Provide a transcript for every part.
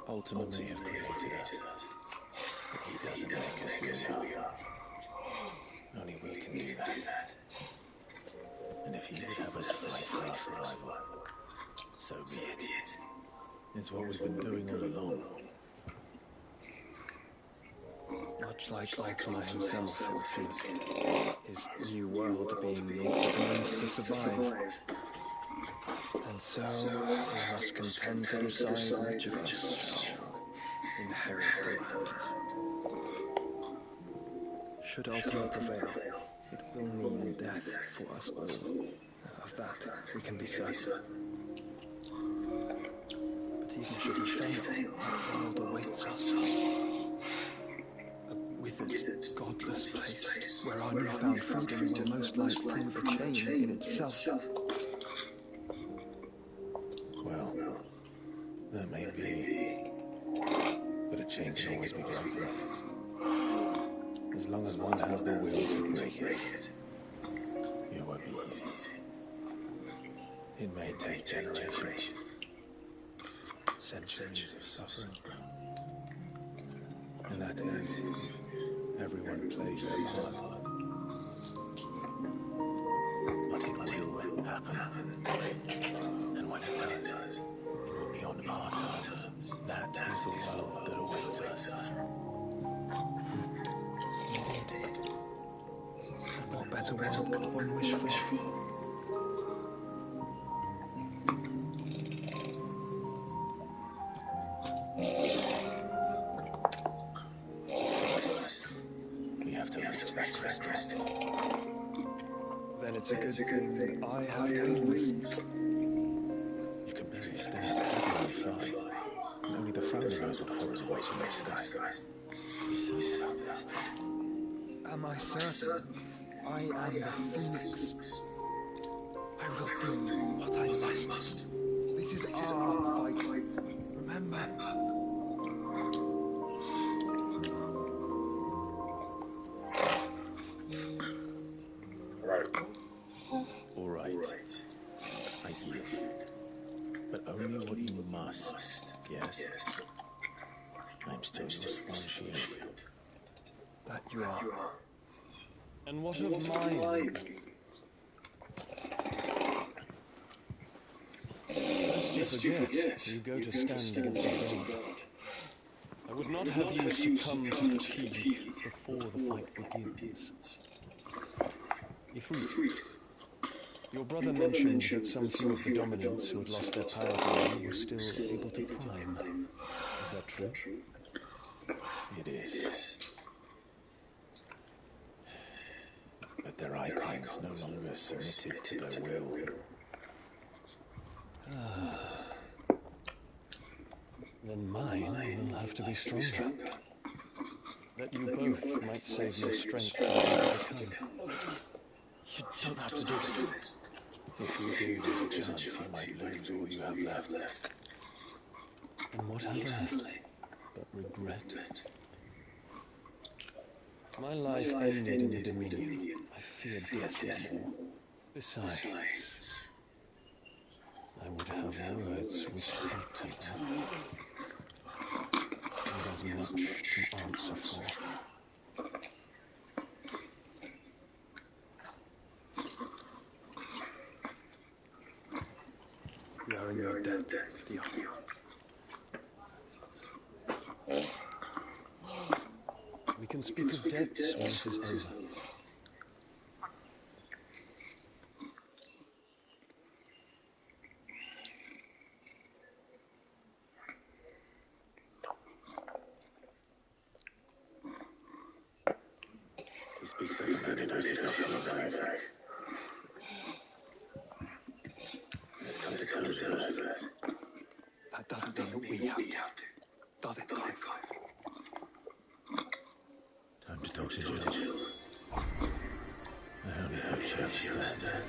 Ultima may have created us, but he doesn't make us who we are. Only we can do that. And if he would have us fight for our survival, so be it. It's what we've been doing all along. Much like Ultima himself, it would seem. His new world being the Ultima's to survive. And so, we must contend to decide which of us shall inherit the land. Should Ultima prevail, it will mean death for us all. Of that, we can be certain. But even should he fail, what world awaits us? A withered, godless place, where our newfound freedom will most likely prove a chain in itself. Well, that may be, but a chain can always be broken. As long as one has the will to break it, it won't be easy. It may take generations, centuries of suffering. And that is if everyone plays their part. But it will happen. And when it does, it will be on our terms. That is the world that awaits us. What better world could one wish for? First, we have to reach that crystal. Then it's a good thing that I have wings. You can barely stand heavily and fly. And only the founder knows what horrors await in the sky. Be certain about this. Am I certain? I am the Phoenix. I will do what I must. This is our fight. Remember. All right. I yield. But only what you must, yes? I'm still your swan shield. That you are. And what of mine? Lest you forget, you go to stand against a god. I would not have you succumb to fatigue before the fight begins. Ifrit, your brother mentioned that some few of the dominants who had lost their power to you were still able to prime. Is that true? It is. But their icons no longer submitted to their will. Then mine will have to be stronger. That you both might save your strength for the day to come. You don't have to do this. If you do, there's a chance you might lose all you have left. And what have I but regret? My life ended in the Dominion. I feared death no more. Besides, I would have words whispered to you. And as much to answer for. We are in your debt, Dion. We can speak of debts when it is over. He speaks like a man who knows he's not coming back. He's come to terms with that. That doesn't mean that we have to. Does it, Clive? Time to talk to Jill. I only hope she understands.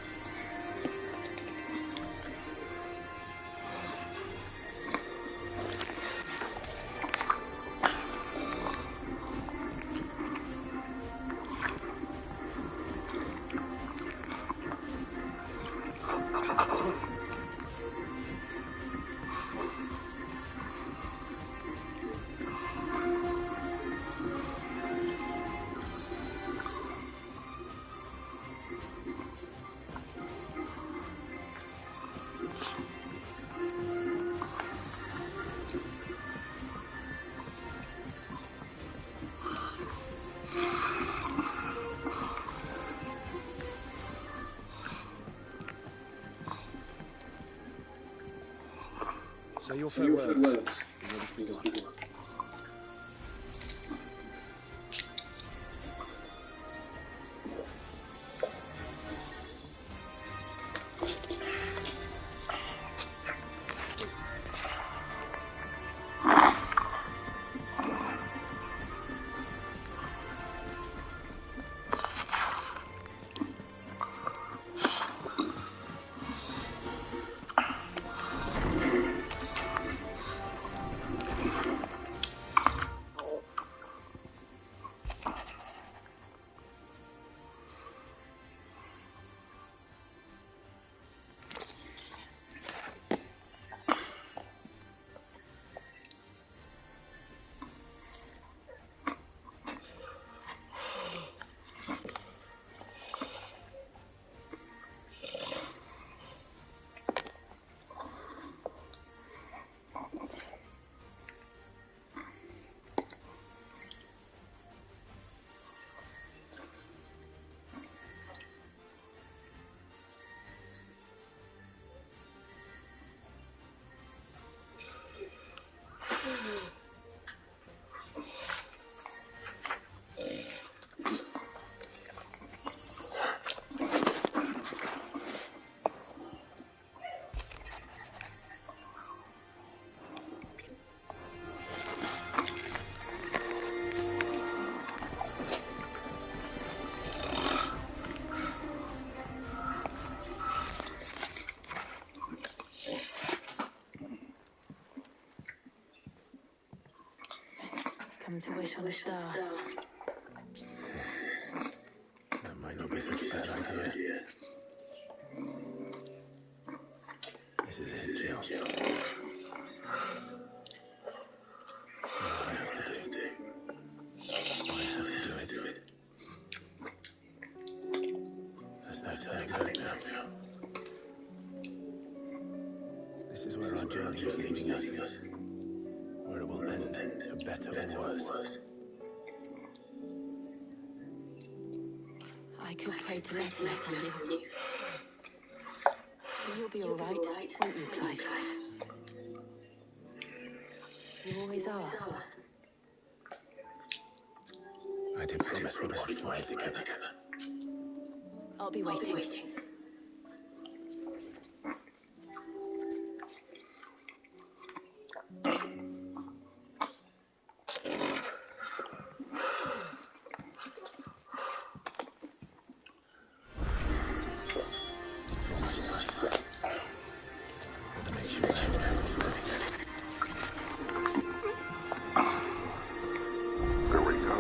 Say your farewells. You know the speaker's on. Come to wish on a star. That might not be such a bad idea. This is it, Jill. What I have to do. I have to do it. There's no turning back now. This is where our journey is leading us. Where it will end, for better or worse. I could pray to Letty on you. But you'll be all right, won't you, Clive? You always are. I did promise we'd watch the way together. I'll be waiting. It's almost time. Gotta make sure everything's ready. There we go.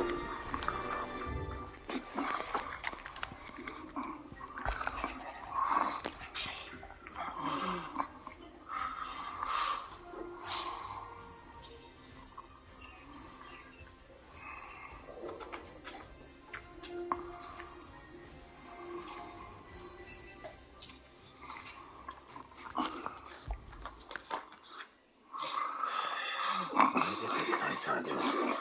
What is it this time, Torgal?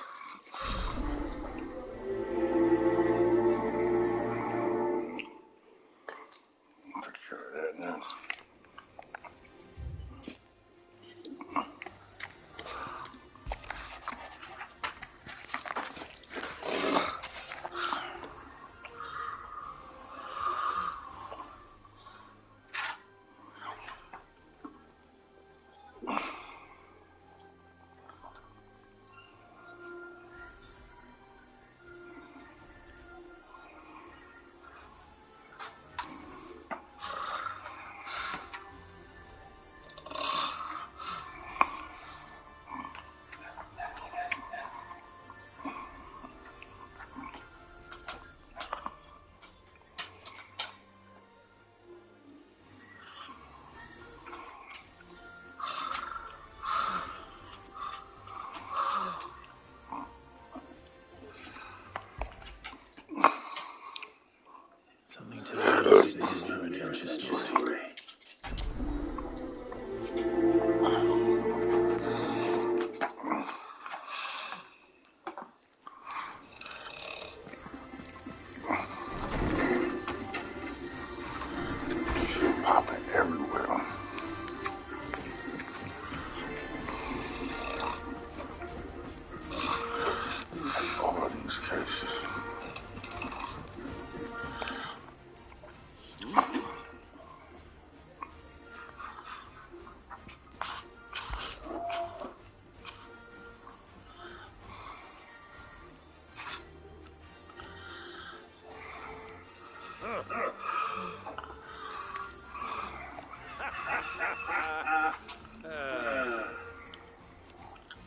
Pretty sure of that now. adventure story. Popping everywhere. All these cases.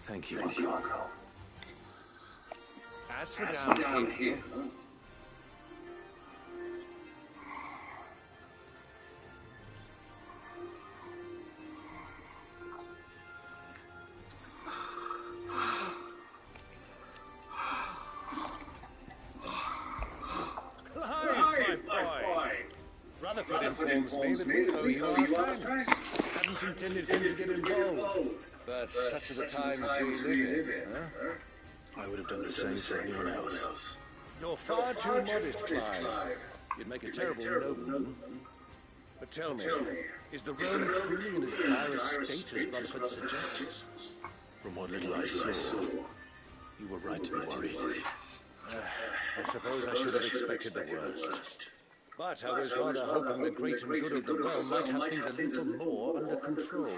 Thank you, Uncle. As for down here, Clive, my boy. Rutherford informs me that we owe you our thanks. Hadn't intended him to get involved, but such are the times we live in, huh? I would have done the same for anyone else. You're far too modest, Clive. You'd make a terrible nobleman. But tell me, is the realm truly in as dire a state as Rutherford suggests? From what little I saw, you were right to be worried. I suppose I should have expected the worst. But I was rather hoping the great and good of the realm might have things a little more under control.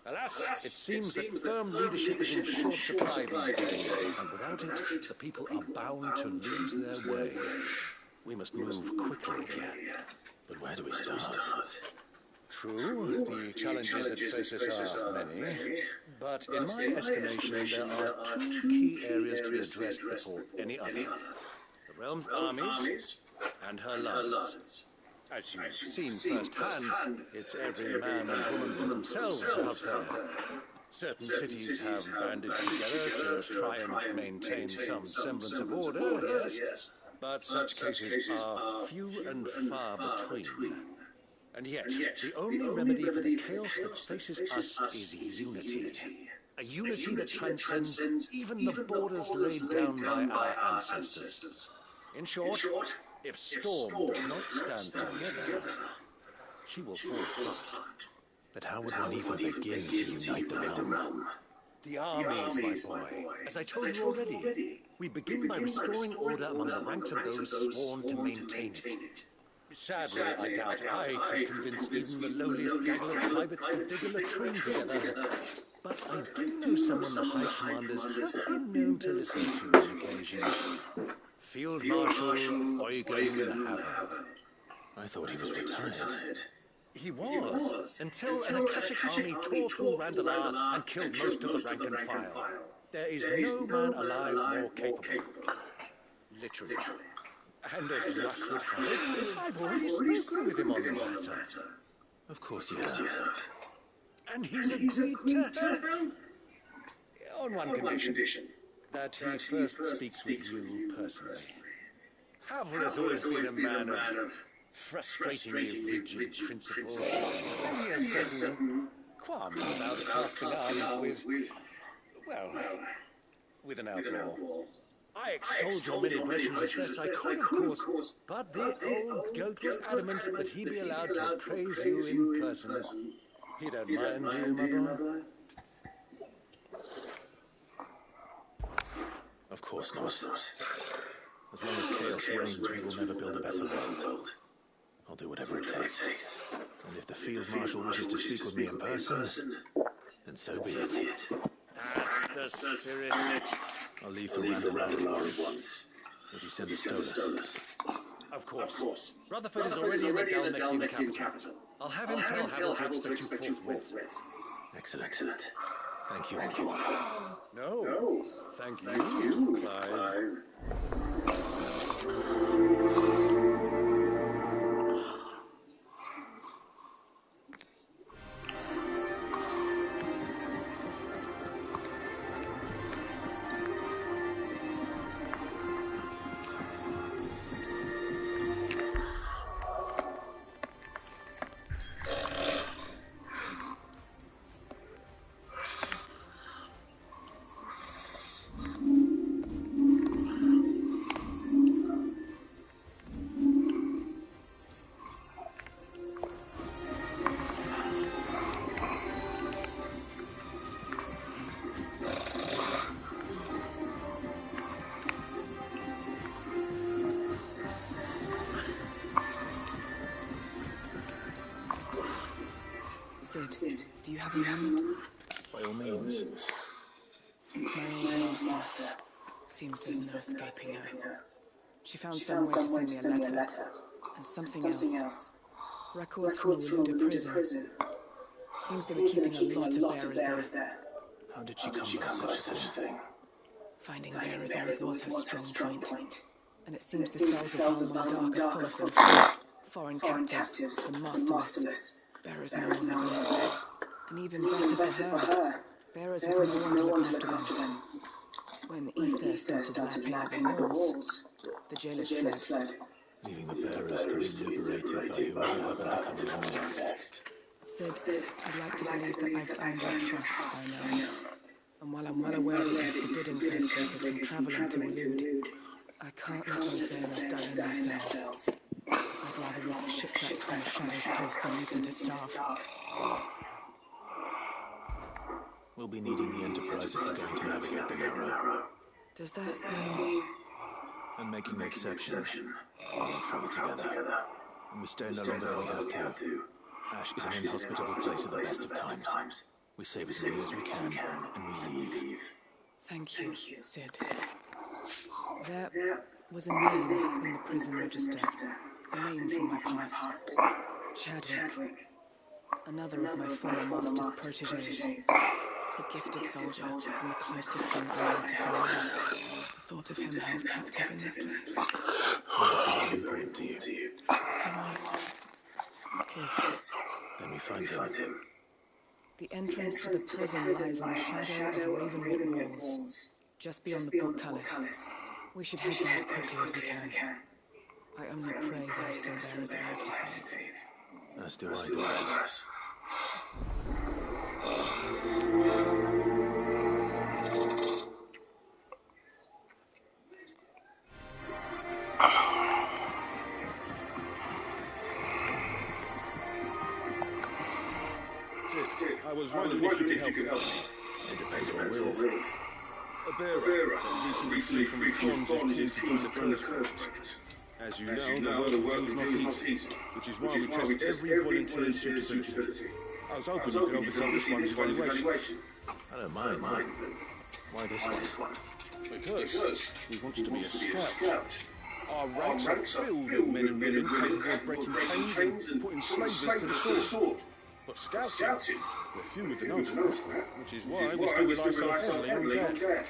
Alas, it seems that firm leadership is in short supply these days, and without it, the people are bound to lose their way. We must move quickly. But where do we start? True, the challenges that face us are many, but in my estimation, there are two key areas to be addressed before any other. The realm's armies and her loves. As you've seen firsthand, it's every man and woman for themselves out there. Certain cities have banded together to try and maintain some semblance of order, yes, but such cases are few and far between. And yet, the only remedy for the chaos that faces us is unity. A unity that transcends even the borders laid down by our ancestors. In short, if Storm does not stand together, she will fall apart. But how would one even begin to unite the realm? The armies, my boy. As I told you already, we begin by restoring order among the ranks of those sworn to maintain it. Sadly, I doubt I could convince even the lowliest gaggle of privates to dig a latrine together. But I do know someone the High Commanders have been known to listen to on occasion. Field Marshal Eugen Haver. I thought he was retired. He was, until an Akashic army tore through Randalar and killed most of the rank and file. There is no man alive more capable. Literally. And as luck would have it, I've already spoken with him on the matter. Of course you have. And he's agreed to help. On one condition. That he first speaks with you personally. Havel has always been a man of frustratingly rigid principle. And he has certain qualms about clasping arms with an outlaw. I extolled your many virtues as best I could, of course, but the old goat was adamant that he be allowed to praise you in person. He don't mind, do you, my boy? Of course not. As long as chaos reigns, we will never build a better world. I'll do whatever it takes. And if the Field Marshal wishes to speak with me in person, then so be it. That's the spirit. I'll leave for Randalar at once. Would you send a Stolas? Of course. Rutherford is already in the Dalmekian capital. I'll have him tell Havel to expect you forthwith. Excellent. Thank you, Uncle. No. Thank you, Clive. Sid, do you have a moment? By all means. It's my old master. Seems there's no escaping her. She found some way to send me a letter. And something else. Records from the Waluda prison. Seems they were keeping a lot of bearers there. How did she come by such a thing? Finding bearers always was her strong point. And it seems the cells of Almond Dark are full of them. Foreign captives, the masterless. Bearers no longer bliss. And even better for her, bearers with no one to look after them. When ether started lapping at the walls, the jailers fled. Leaving the bearers to be liberated by whoever happened to come along next. Sid, I'd like to believe that I've earned your trust by now. And while I'm well aware that you've forbidden Curse Breakers from traveling to Waloed, I can't let those bearers die in their cells. I'd rather risk shipwreck on the Shadow Coast than leave them to starve. We'll be needing the Enterprise if we're going to navigate the Narrow. Does that mean... And making an exception. We'll travel together. And we stay no longer than we have to. Ash is an inhospitable place at the best of times. We save as many as we can, and we leave. Thank you, Sid. There was a name in the prison register. A name from my past. Chadwick. Another of my former master's proteges. A gifted soldier, and the closest thing I had to find. The thought of him held captive in that place. What is important to you? He was. Is. Then we find him. The entrance to the prison lies in the shadow of Ravenwood walls, just beyond the portcullis. We should head there as quickly as we can. I only pray there are still bearers alive to save. As do I, Doris. I was wondering if you could help me. It depends what with. A bearer that recently from his bonds is keen to join the Curse Breakers. As you know, the work we do is not easy, which is why we test every volunteer's suitability. I was hoping you could oversee this one's evaluation. I don't mind. Why this one? Because he wants to be a scout. Our ranks are filled with men and women capable of breaking chains and putting slavers to the sword. But scouting, we're few with the nose for it, which is why we still rely so heavily on Gad.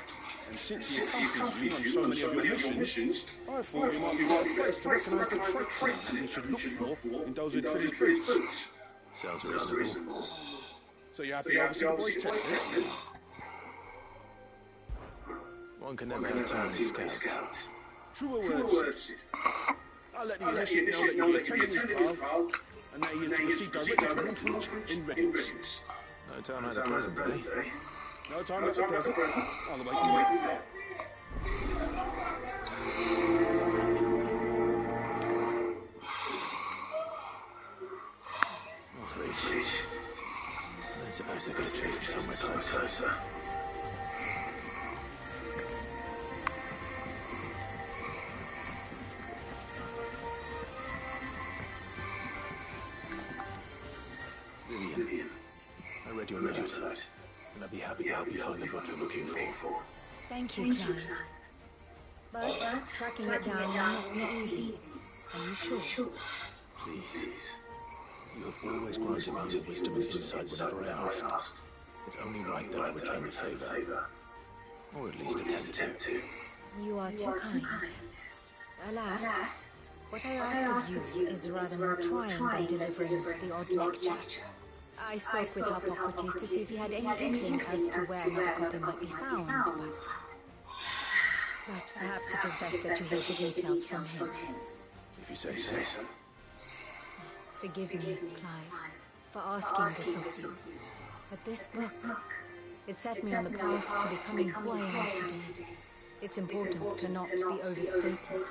And since he accompanies you on so many of your missions, I thought we might be well placed to recognise the traits that he should look for in those who'd fill his boots. Sounds reasonable. So you happy to oversee the boys' testing? One can never have too many scouts. Truer words. I'll let the initiate know that you'll be attending his trial, and that he is to proceed directly to Wolfreach in readiness. No time like the present, eh? No time like the present. I'll await you there. Wolfreach. I suppose they could have chased me somewhere closer. Vivian, I read your note, and I'd be happy to help you find the book you're looking for. Thank you, Clive. But tracking it down will not be easy. Are you sure? Please. You have always granted me your wisdom and insight whenever I ask. It's only right that I return the favor. Or at least attempt to. You are too kind. Alas, what I ask of you is rather more trying than delivering the odd lecture. I spoke with Harpocrates to see if he had any inkling as to where another copy might be found, but perhaps it is best that you hear the details from him. If you say so. Forgive me, Clive, for asking this of you. But this book, it set me on the path to becoming who I am today. Its importance cannot be overstated.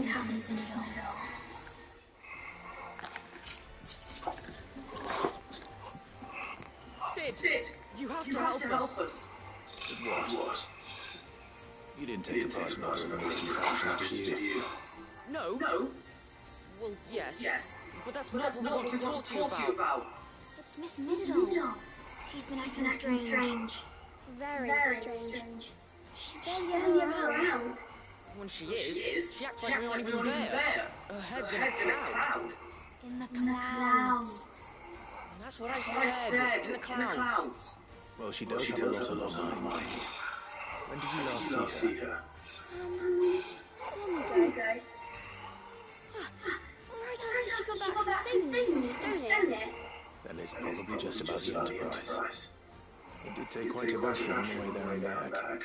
to Miss Middle. Sid, you have to help us. It was. You didn't take a part in other of these contraptions, did you? No? Well, yes. But that's not what we want to talk to you about. It's Miss Middle. She's been acting strange. Very strange. She's barely ever around. When she is, she acts like we aren't even there. Her head's in a cloud. In the clouds. That's what I said, in the clouds. Well, she does have a lot on her mind. When did you last see her? Long ago. Right after she got back from saving me from Stone. Then it's probably just about the Enterprise. It did take quite a battle on the way there and back.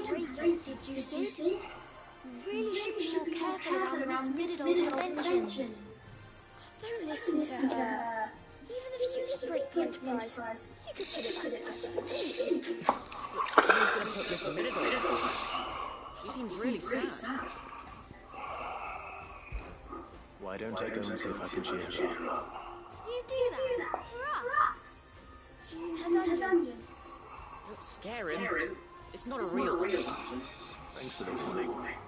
Great, did you see it? You really should be more careful around Miss Middle's inventions. Don't listen to her. Even if you did break the Enterprise, you could put it back together. Who's going to put Miss Middle? She seems really sad. Why don't I go and see if I can cheer her up? You do that for us? She's in her dungeon. Don't scare him. It's not a real dungeon. Thanks for the warning.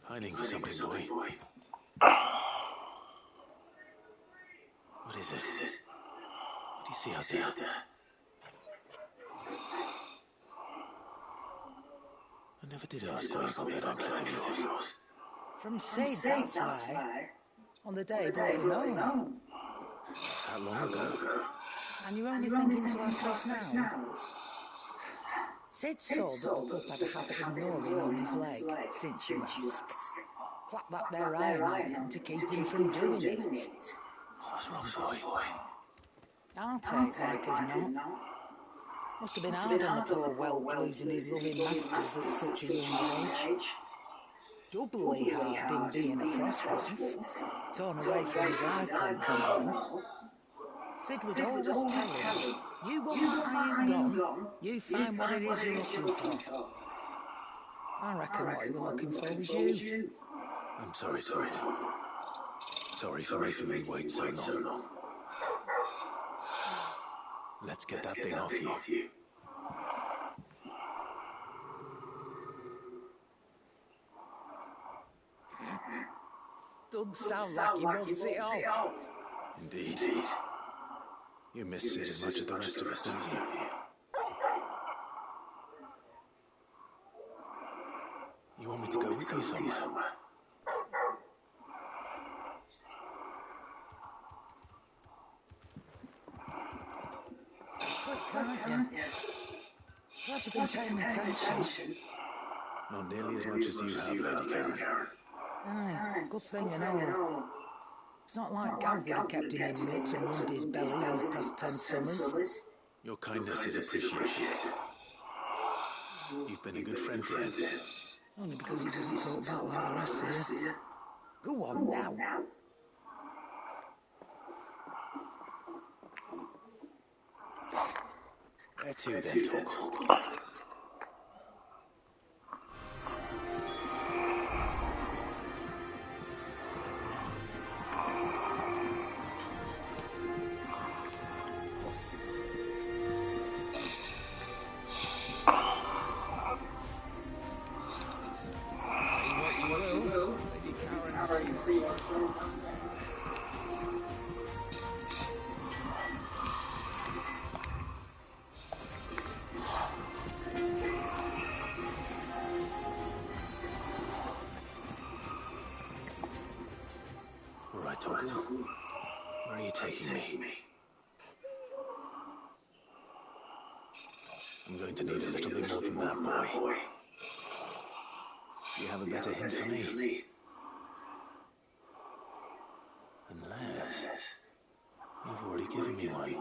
Hiding for something, boy. What is it? What do you see out there? I never did ask why you got that anklet of yours. From Sid, that's why. On the day brought him home. How long ago? And you're only thinking to ourselves now? Sid saw that the pup had a habit of gnawing on his leg, since you ask. Clap that there iron on him to keep him from doing it. What's wrong, boy? I'll take like as not. Must have been hard on the poor whelp losing his loving masters at such a young age. Doubly hard in being a frostwolf, torn away from his icons and all. Sid would always tell him, you want that iron gone, you find what it is you're looking for. I reckon what he was looking for was you. I'm sorry, Tom. Sorry for making me wait so long. Let's get that thing off you. Doesn't sound like he wants it off. Indeed. You miss Sid as much as the rest of us, don't you? You want me to go with you somewhere? Can't you? Glad you've been paying attention. Not nearly as much as you have, Lady Karen. Aye, good thing and all. It's not like Gav would have kept him in mute and ruined his belly these past 10 summers. Your kindness is appreciated. You've been a good friend to him. Only because he doesn't talk about like the rest of you. Go on now. Where to then, talk? I'm going to need a little bit more than that, boy. Do you have a better hint for me? Unless you've already given me one.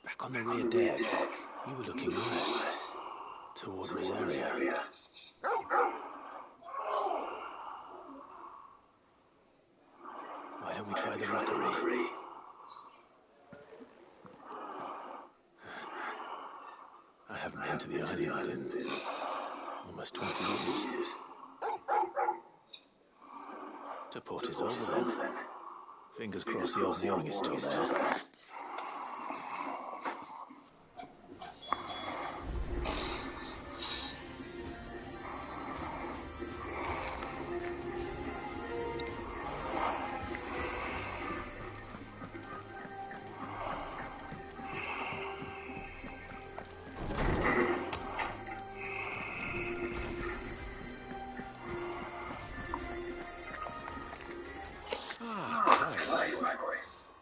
Back on the rear deck, you were looking west, toward Rosaria. Why don't we try the rockery? I haven't been to the island in almost 20 years. To Port Isolde, then. Fingers crossed the old mooring is still there.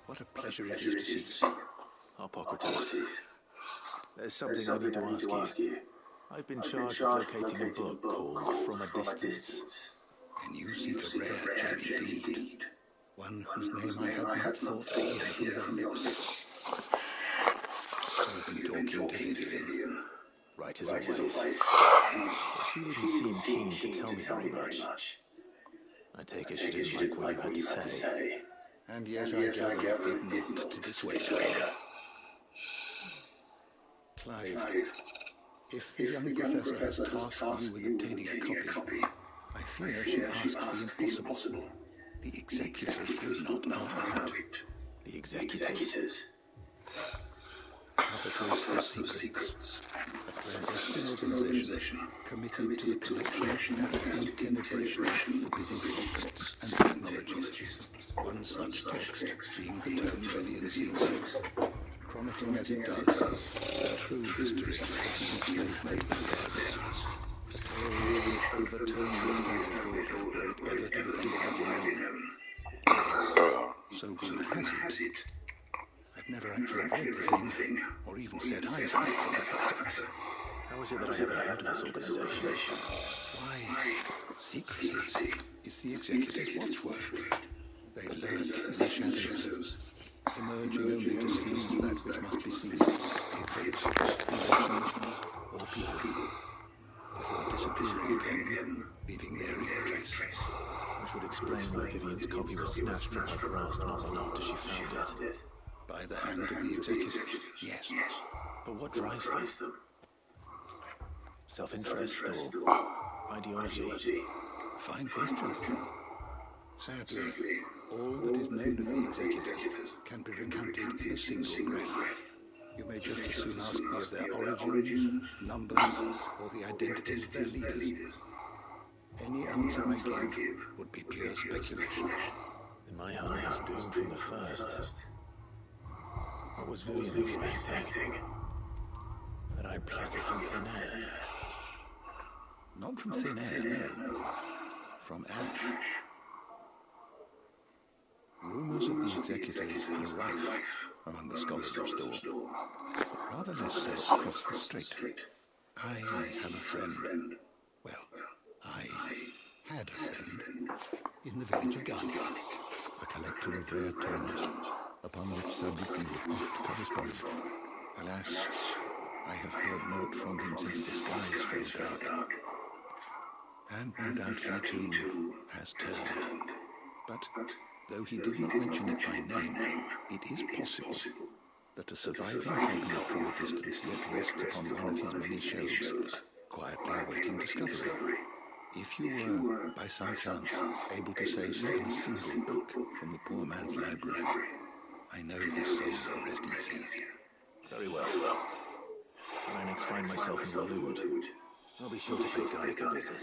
What a pleasure it is to see you. Harpocrates. There's something I need to ask you. I've been charged with locating a book called From a Distance. And you seek a rare gem indeed. One whose name I had not thought to hear from their lips. I've been talking to Vivian. Right as always. She didn't seem keen to tell me very much. I take it she didn't like what you had to say. And yet I gather it did not to dissuade her. Clive, if the young professor has tasked you with obtaining a copy, I fear she asks the impossible. The executors will not allow it. The executors? Coveters of secrets. A clandestine organization committed to the collection and integration of forbidden texts and technologies. One such text being the tome Vivian seeks, chronicling as it does the true history of the enslavement of Darius. A tale which will overturn the established order were it ever to become widely known. So rumor has it. I've never actually read the thing, or even set eyes on it for that matter. How is it that I haven't heard of this organization? Why, secrecy is the executor's watchword. They lurk in the shadows, emerging only to seize that which must be seized, papers, inventions, or people, before disappearing again, leaving their evil trace. Which would explain why Vivian's copy was snatched from her grasp not long after she found it. By the hand of the executors, yes. But what drives them? Self-interest or ideology? Fine question. Sadly, all that is known of the executors can be recounted in a single breath. You may just as soon ask me of their origins, numbers, or the identities of their leaders. Any answer I give would be pure speculation. Then my hunt was doomed from the first. What was Vivian expecting? That I'd pluck it from thin air? Not from thin air, no. From ash. Rumors of the executors are rife among the scholars of Storm, but rather less so across the strait. I have a friend. Well, I had a friend in the village of Garnick, a collector of rare tomes upon which Sir Dicky would oft correspond. Alas, I have heard naught from him since the skies fell dark. And no doubt he too has turned. But though he did not mention it by name, it is possible that a surviving copy of From a Distance yet rests upon one of his many shelves, quietly awaiting discovery. If you were, by some chance, able to save even a single book from the poor man's library, I know his soul will rest easy. Very well. When I next find myself in Waloed, I'll be sure to pay Garnick a visit.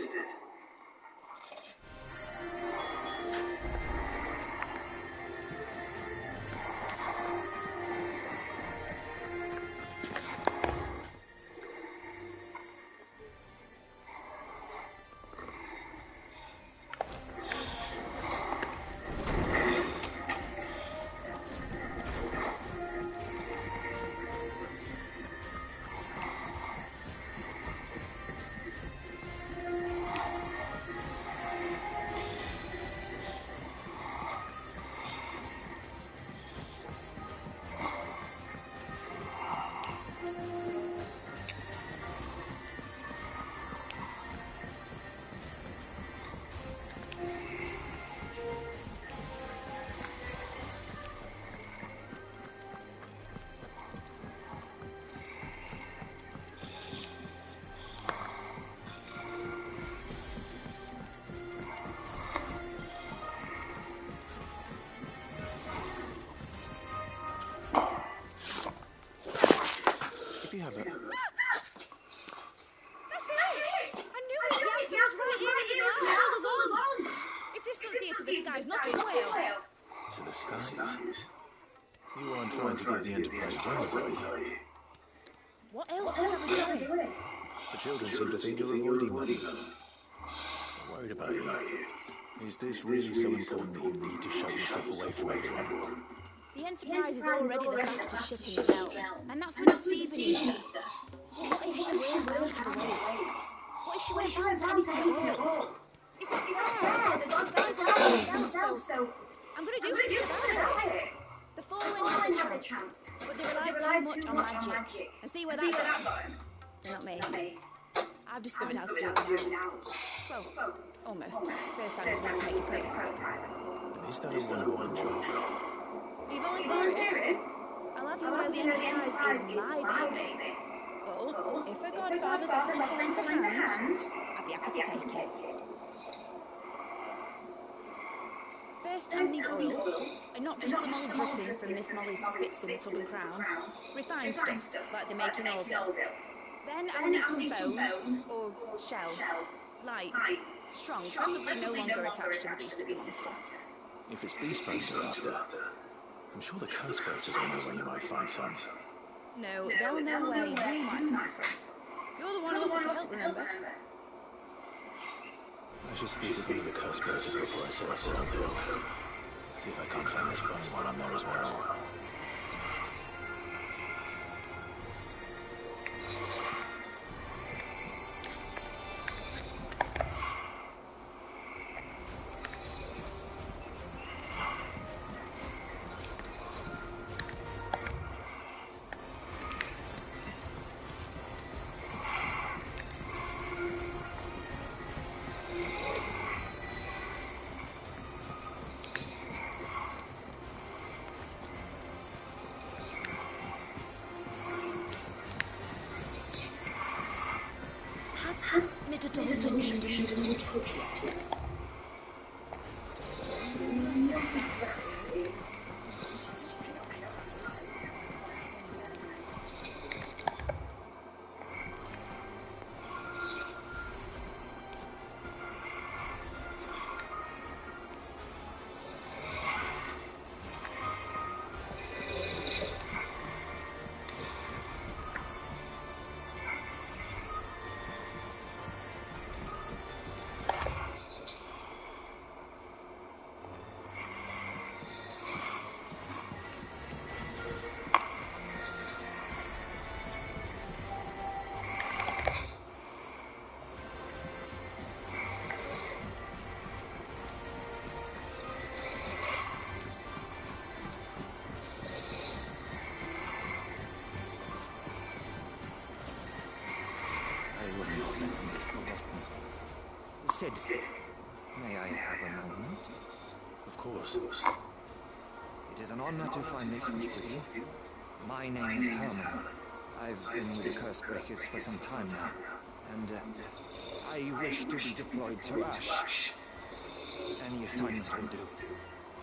have a... That's it! I knew it! The answer was right here under my arms all along! If this does dear to the skies, not to the whale. To the skies? You aren't trying to give the Enterprise wings, are you? What else would I be doing? The children seem to think you're avoiding them. They're worried about you. Is this really so important that you need to shut yourself away from everyone? The Enterprise is already the fastest ship in the belt, and that's with the sea beneath her. But what if she weren't bound to the waves? What if she weren't bound to anything at all? It's not fair. It's got skies onto herself, so I'm going to do something about it. The Fallen had a chance, but they relied too much on magic. And see where that got them? Not me. I've discovered how to do it now. Well, almost. First I need to make a prototype. And is that a one-woman job? Are you volunteering? I'll have you know the Enterprise is my baby. But if a godfather's offered to lend a hand, I'd be happy to take it. First, I need oil, and not just some old drippings from Miss Molly's spits in the Tub and Crown. Refined stuff, like they make in Aldale. Then I need some bone, or shell. Light, strong, preferably no longer attached to the beast it belongs to. If it's beast bones you're after, I'm sure the curse breakers will know where you might find some. No, they'll know where you might find some. You're the one who offered to help, remember? I should speak with one of the curse breakers before I set off for Aldale. See if I can't find this bone while I'm there as well. Has Midodon mentioned anything yet? Sid, may I have a moment? Of course. It is an honor to finally speak with you. My name is Herman. I've been with the Curse Breakers for some time now, and I wish to be deployed to Ash. Any assignment will do.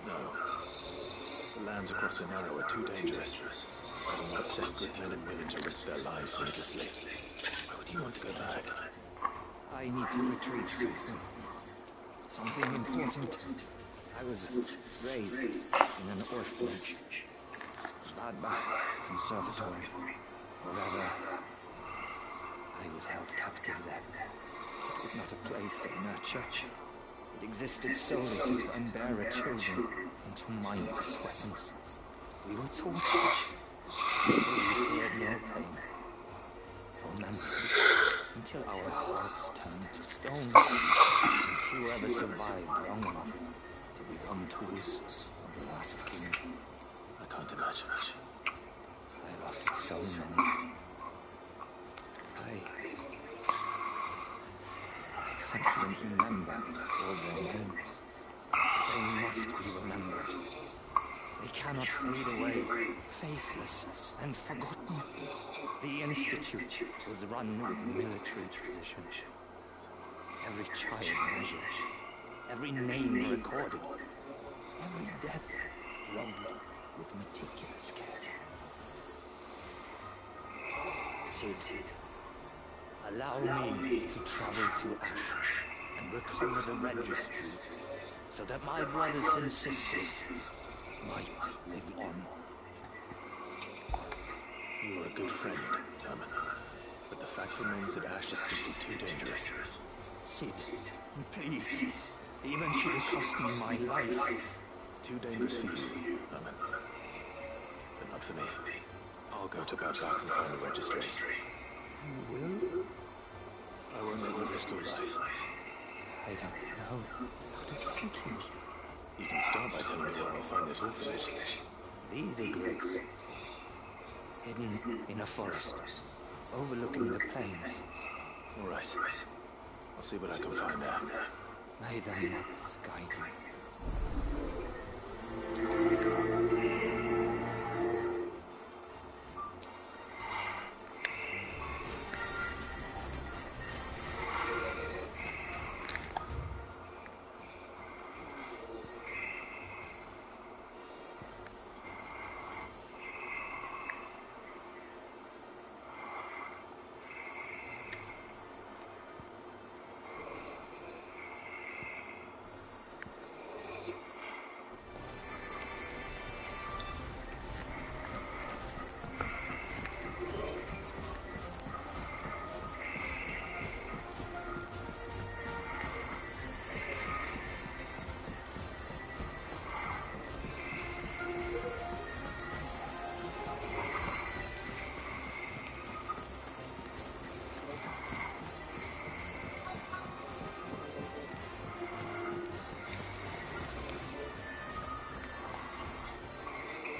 No. The lands across the Narrow are too dangerous. I will not send good men and women to risk their lives needlessly. Why would you want to go back? I need to retrieve something. Something important. I was raised in an orphanage. Badbach Conservatory. Or rather, I was held captive there. It was not a place of nurture. It existed solely to turn bearer children into mindless weapons. We were taught until we feared no pain. Tormented until our hearts turned to stone. And few ever survived long enough to become tools of the last king. I can't imagine. I lost so many. I can't even remember all their names. They must be remembered. They cannot fade away, faceless and forgotten. The Institute was run with military precision. Every child measured, every name recorded, every death logged with meticulous care. Sid, allow me to travel to Ash and recover the registry so that my brothers and sisters might live on. You are a good friend, Herman. But the fact remains that Ash is simply too dangerous. Sid, please. Even should it cost me my life. Too dangerous for you, Herman. But not for me. I'll go to Bad-Dark and find the registry. You will? I won't let you risk your life. I don't know how to thank you. You can start by telling me where I'll find this orphanage. Wiedegrace. Hidden in a forest, overlooking the plains. All right. I'll see what I can find there. May the mothers guide you.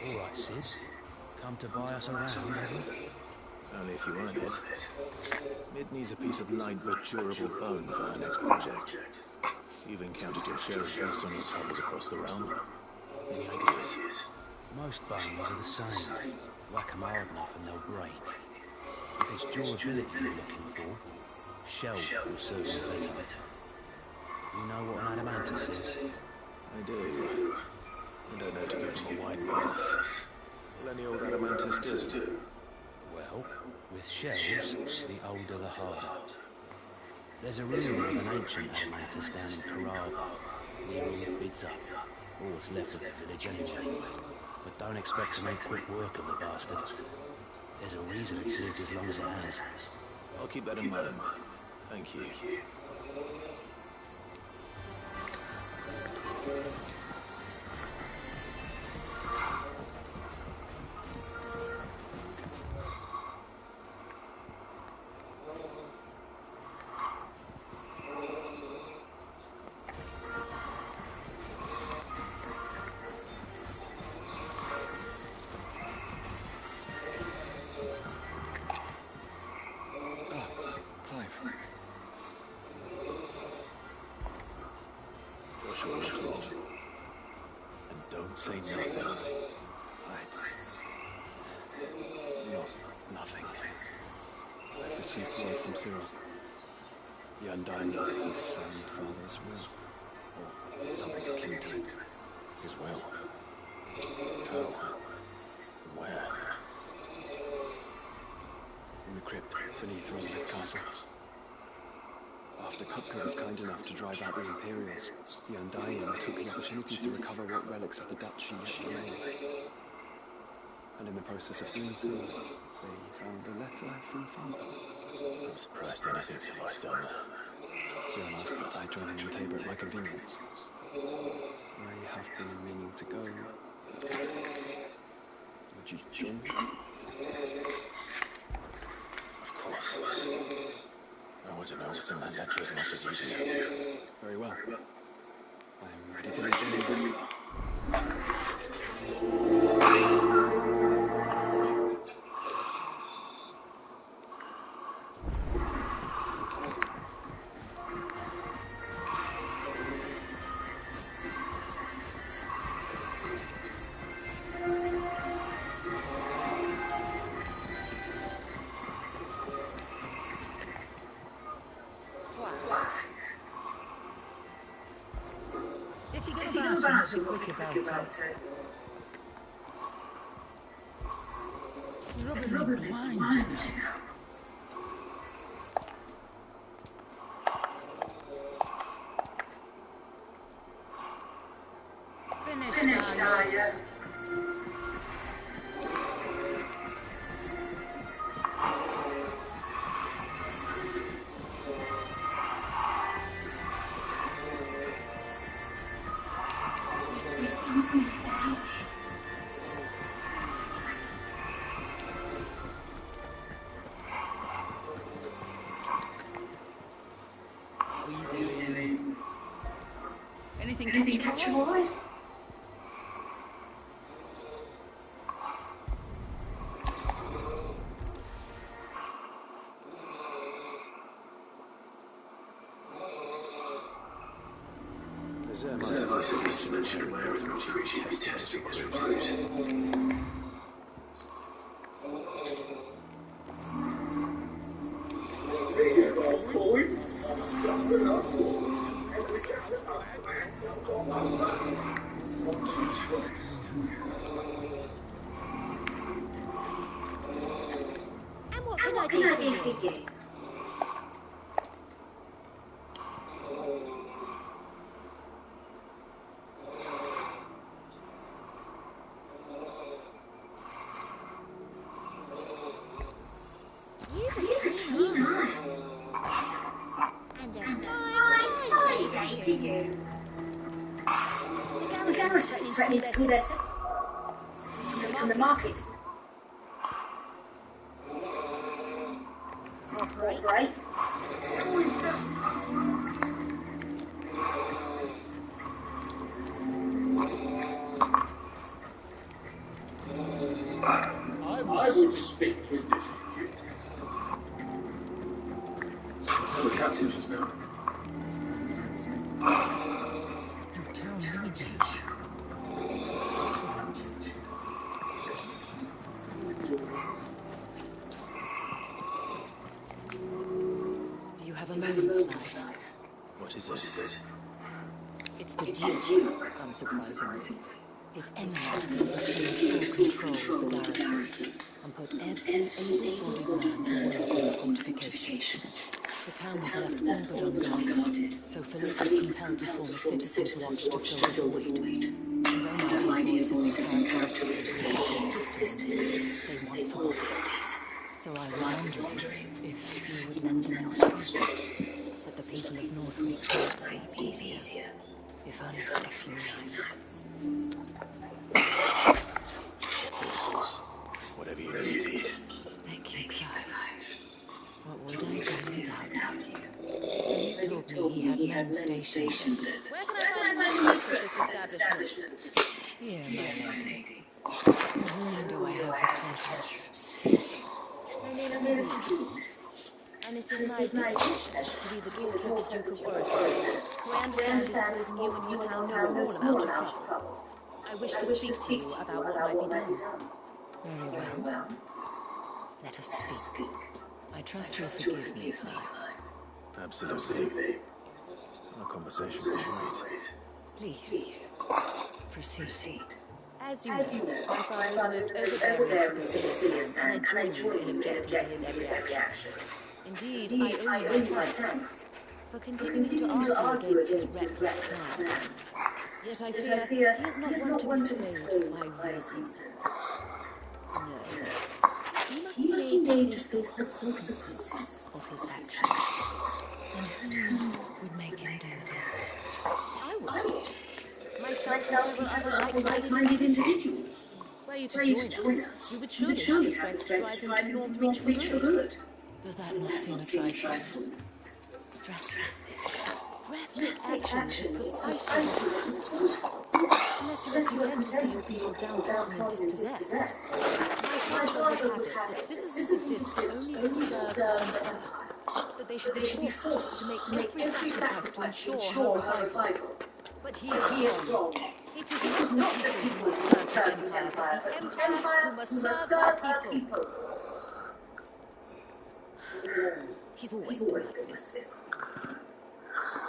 All right, Sid. Come to buy us around, have you? Only if you earn it. Mid needs a piece of light but durable bone for her next project. You've encountered your share of ghosts on your travels across the realm. Any ideas? Most bones are the same. Whack 'em hard enough and they'll break. If it's durability you're looking for, shell will serve you better. You know what an adamantus is? I do. I don't know to give them a wide berth. Will any old adamantus do? Well, with shells, the older the harder. There's a rumour of an ancient adamantus down in Carava, near all bids up, or what's left of the village anyway. But don't expect to make quick work of the bastard. There's a reason it's lived as long as it has. I'll keep that in mind. Thank you. And don't say nothing. It's nothing. I've received word from Cyril. The Undying who found Father's will. Or something akin to it. His will. How? Where? In the crypt beneath Rosalith Castle. After Kupka was kind enough to drive out the Imperials, the Undying took the opportunity to recover what relics of the Duchy yet remained. And in the process of doing so, they found a letter from Father. I'm surprised anything survived down there. Cyril asked that I join him in Tabor at my convenience. I have been meaning to go, but would you join me? Of course. I want to know what's in that letter as much as you do. Very well. I'm ready to leave when you are. Be quick about it. You're rubbing me blind, you know. Anything catch your eye? There must have been mention where Northridge is testing this route. And what can I do for you? And a fine day to you. The garrison is threatening to pull their from the market. Cooperate. I would speak with this. The captain just now. Do you have a moment, Clive? What is it? It's the Duke, unsurprisingly. His eminence has assumed full control of the garrison and put every able-bodied man to work on the fortifications. The town was left all but unguarded, so Philippe was compelled to form a citizens' watch to fill the void. And though my dear boys have been characteristically persistence, they want for office. So I was wondering if you would lend them your strength, that the people of Northridge might sleep easier, if only for a few nights. Whatever you need. Thank you, Clive. What would I do without you? Philippe told me he had men stationed at... Where can I find the mistress of this establishment? Here, my lady. For whom do I have the conscience? My name is Sweet, and it is my distinction to be the daughter of the Duke of Oriflamme, who I understand is causing you and your town no small amount of trouble. I wish to speak to you about what might be done. Very well. Let us speak. I trust you'll forgive me, Clive. Absolutely. Our conversation was right. Please, proceed. As you know, my father is a most overbearing supercilious man, and I join you in objecting to his every action. Indeed, I owe you my thanks for continuing to argue against his reckless plans. Yet I fear he is not one to be swayed by reason. No. He must be made to face the consequences of his actions. And who would make him do this? I would. Myself and several other like-minded individuals. Were you to join us, we would surely have the strength to drive him from Northridge for good. Does that not seem a trifle? Drastic action is precisely what is called for. Unless you are content to see your people downtrodden and dispossessed. My father would have it that citizens exist only to serve the Empire. That they should be forced to make every sacrifice to ensure her revival. But he is wrong. It is not the people who must serve the Empire, but the Empire who must serve the people. He's always been like this.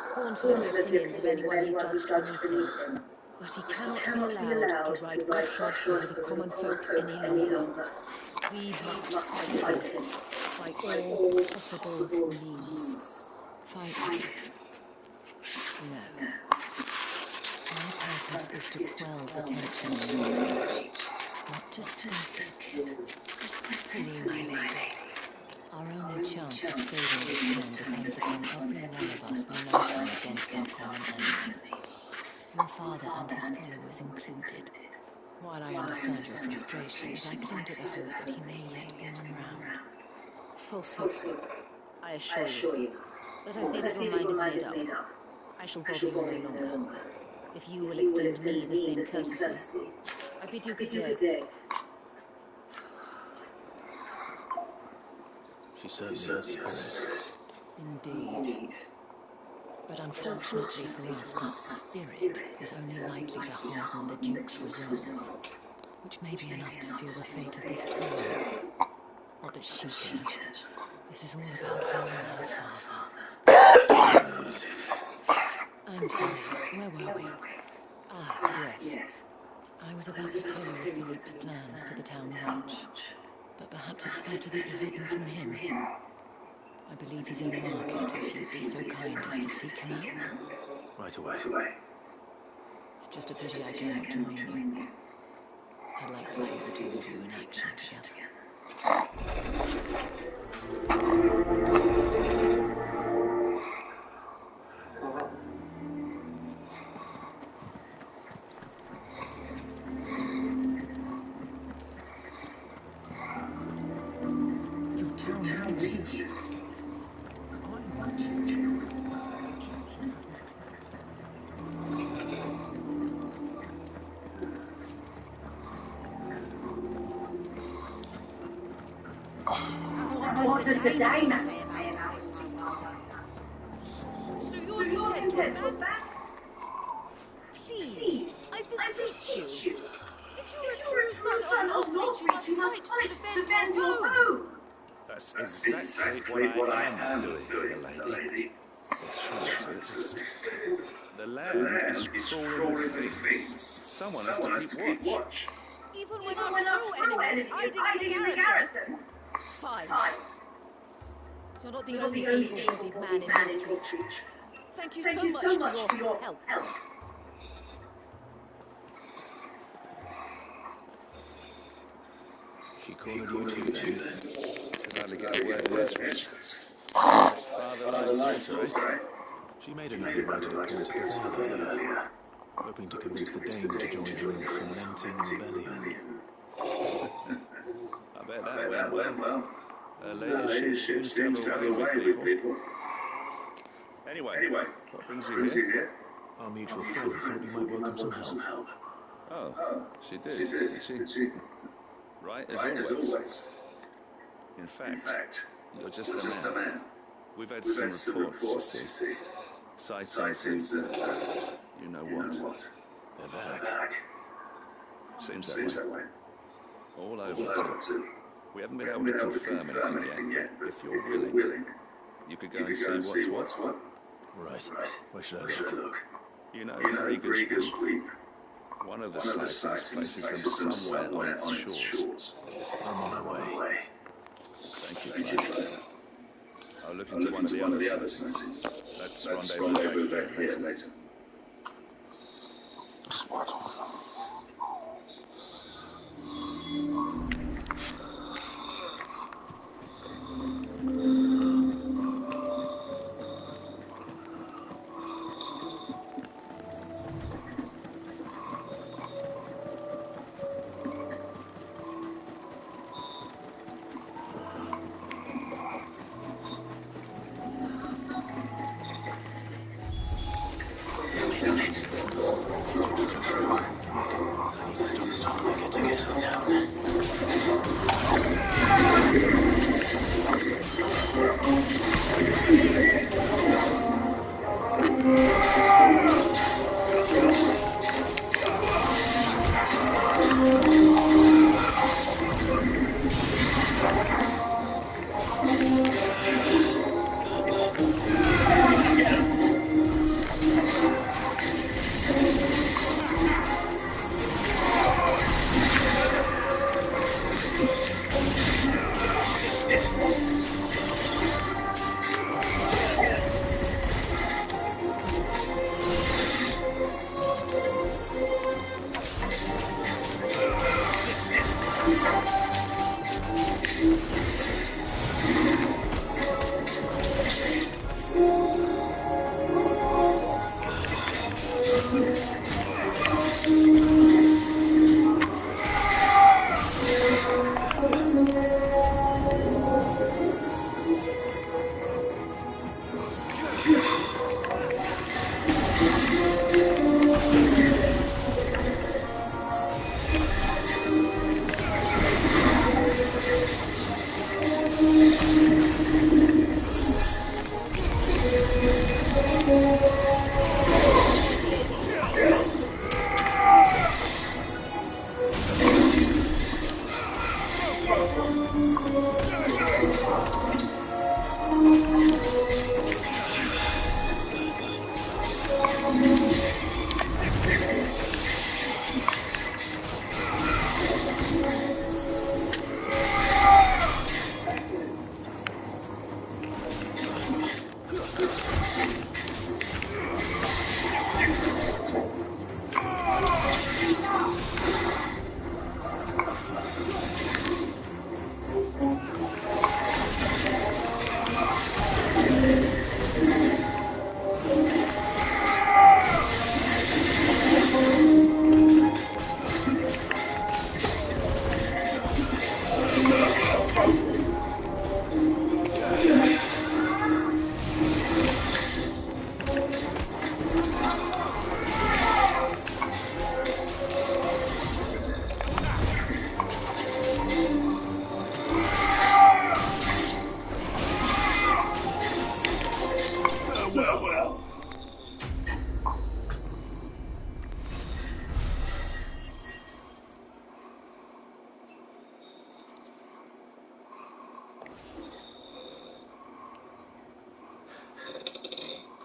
Scornful of the opinions of anyone he judged beneath him. But he cannot be allowed to ride roughshod over the common folk any longer. We must fight him by all possible means. Fight him? No. My purpose is to quell the tension in Northridge, not to stop it. Respectfully, my lady. Our only chance of saving this town depends upon every one of us uniting against our common enemy. Your father and his followers included. While I understand your frustrations, I cling to the hope that he may yet be won round. False hope, I assure you. But I see that your mind is made up. I shall bother you no longer. If you will extend me the same courtesy, I bid you good day. She certainly has spirit. Indeed. But unfortunately for us, that spirit is only likely to harden the Duke's resolve, which may be enough to seal the fate of this town. Not that she cares. This is all about her and her father. I'm sorry, where were we? Ah, yes. I was about to tell you of Philippe's plans for the town watch, but perhaps it's better that you heard them from him. I believe he's in the market, if you'd be so kind as to seek him out. Right away. It's just a pity I cannot join you. I'd like to see the two of you in action together. You tell me I need you. I need you. What does the Dynamo say about this? So you're content with that? Please, I beseech you. If you're a true son of Northreach, you must fight to defend your home. That's exactly what I am doing, milady. The truth is, the land is crawling with things. Someone has to keep watch. Even when our true enemy is hiding in the garrison. Fine. You're not the only able-bodied man in Northreach. Thank you so much for your help. She cornered you too, then. Could hardly get a word in edgewise. Father like daughter, eh? She made another right at a point at the father earlier, hoping to convince the Dane to join her in the fermenting rebellion. I bet that went well. Her ladyship seems to have a way with people. Anyway, what brings you here? Our mutual friend thought you might welcome some help. Oh, she did she? Right as always. In fact, you're just the man. We've had some reports, you see. Sightings and you know what. They're back. Seems that way. All over, too. We haven't been able to confirm anything yet, but if you're willing, you could go and see what's what. Right. Where should I look? You know, Regan's Sweep. One of the sightings places them somewhere on its shores. I'm on my way. Thank you, Clive. I'll look into one of the other sightings. Let's rendezvous back here later. Spot on.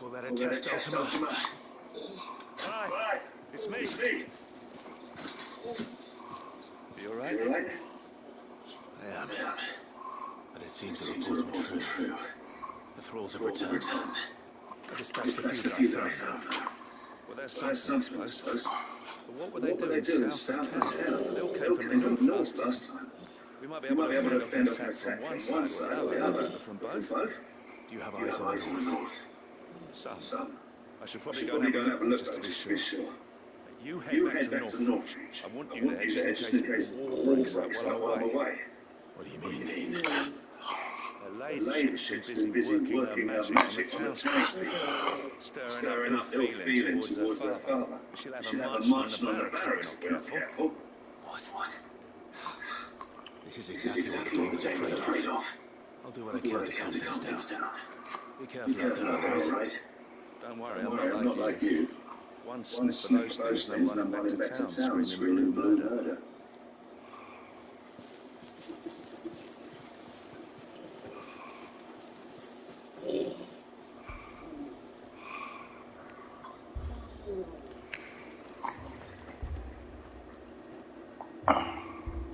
Call that a test, Ultima? Hi, it's me. You all right? I am. But it seems the reports were true. The thralls have returned. I dispatched a few that I found. Well, there's something, I suppose. But what were they doing south of town? They all came from the north last time. We might be able to fend off an attack from one side or the other, but from both? Do you have eyes on the north? Some. I should probably go and have a look just to be sure. You head back to Northreach. I want you there just in case the war breaks out while I'm away. What do you mean? The lady's been busy working her magic on the town street, stirring up ill feeling towards her father. She'll have a march on the barracks if we're not careful. What? This is exactly what the David's afraid of. I'll do what I can to calm things down. Be careful out there, right? Don't worry, I'm not like you. One sniff for those things and I'm running back to town screaming blue murder.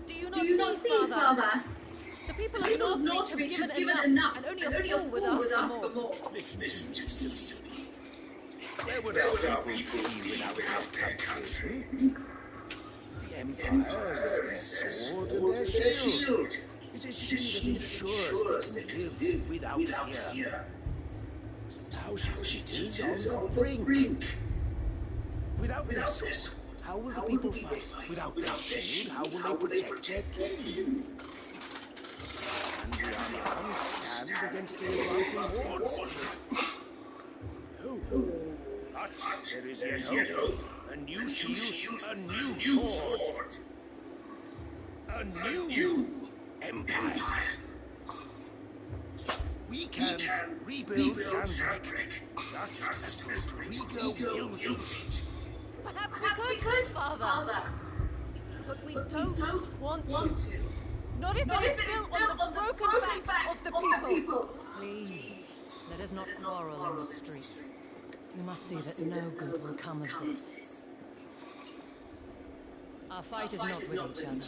Do you not see, Father? The people of Northreach have given enough, and only a fool would ask for more. Listen to me, silly. Where would our people be without their country? The Empire is their sword and their shield. It is she that ensures they can live without fear. Now she is on the brink. Without their sword, how will the people fight? Without their shield, how will they protect their king? And the unarmed stand against the advancing hordes? No. But there is yet hope. A new shield, a new sword. A new empire. We can rebuild Sandbreak, just as Rodrigo wills it. Perhaps we could, Father. But we don't want to. Not if it is built on the broken backs of the people. Please, let us not quarrel in the street. You must see that no good will come of this. Our fight is not with each other,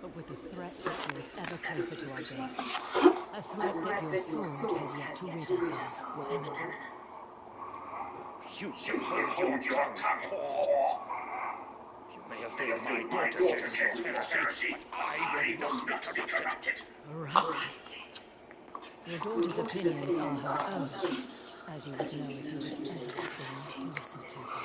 but with the threat that draws ever closer to our gates. A threat that your sword has yet to rid us of, Your Eminence. You hold your tongue, whore. You may have filled my daughter's head with heresy, but I will not be corrupted. Right. Your daughter's opinions are her own, as you would know if you had ever been to listen to her.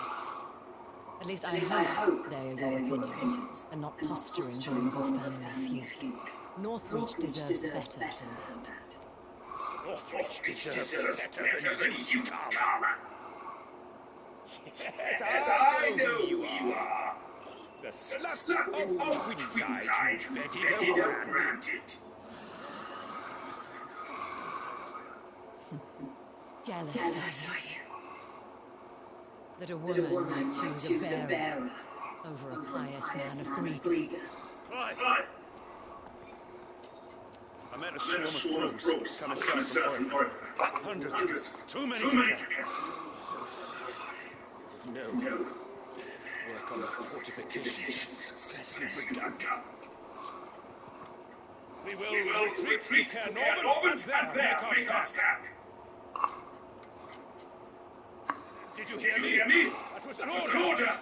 At least I hope they are your opinions, and not posturing during your family feud. Northreach deserves better than that. Northreach deserves better than you, Karma. Yes, I know who you are. The slut of Windside, Betty O'Brandit. Jealous are you? That a woman might choose a bearer over a pious man of Greek. Right. I met a swarm of frogs coming south from Orphan. Hundreds of them. Too many to count. No. Work on the fortifications scarcely begun. We will retreat to Caer Norvent and there make our stand. Did you hear me? That was an order.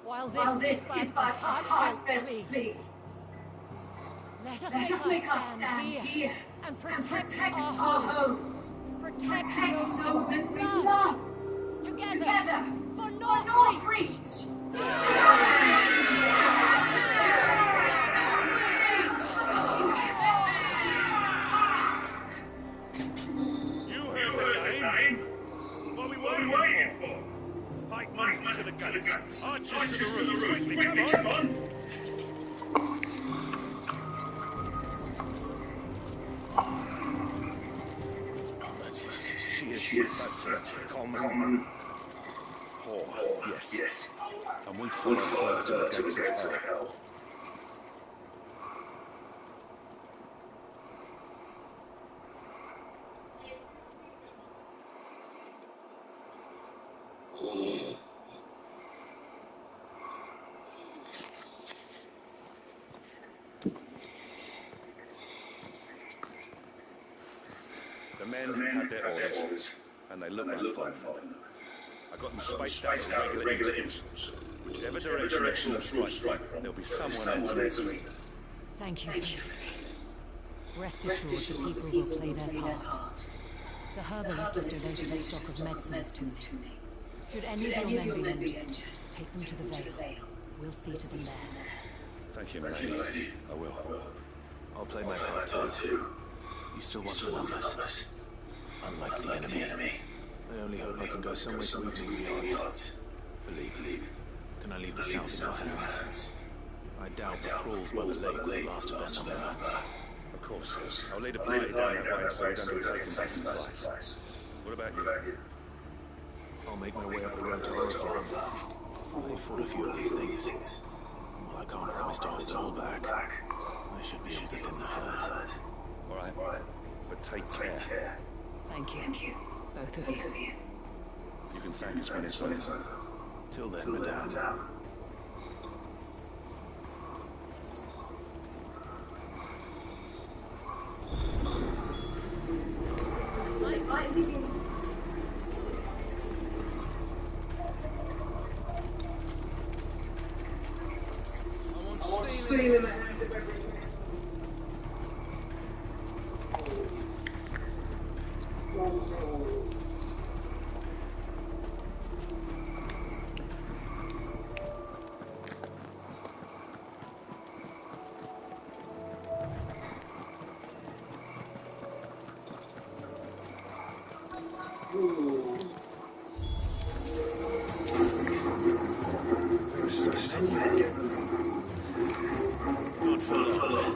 While this is but a heartfelt plea, let us make our stand here and protect our hosts. Protect those that we love. Together for Northreach. You heard the name. What are we waiting for? Pikemen to the guns. Archers to the roofs. Quickly, come on. She is such a common whore. Yes. And we'd follow her to the gates of hell. The men had their orders, and they looked like fun. I got them spaced out at regular intervals. Whichever direction the fools strike from, there'll be someone there to meet them. Thank you. Rest assured the people will play their part. The herbalist has donated a stock of medicines to me. Should any of your men be injured, take them to the Vale. We'll see to them there. Thank you, lady. I will. I'll play my part too. You still watch the numbers. Unlike the enemy. I only hope I can go somewhere to evening the odds. Philippe, can I leave the south in your hands? I doubt the thralls by the lake will last of their number. Of course. I'll lead a party down that way so we don't get taken by surprise. What about you? I'll make my way up the road to Oriflamme. I've fought a few of these things. Well, I can't promise to hold it all back. I should be able to thin the herd. All right. But take care. Thank you. Both of you. You can thank us when it's over. Till then, madame. I want steel in the hands of everyone. Not for long.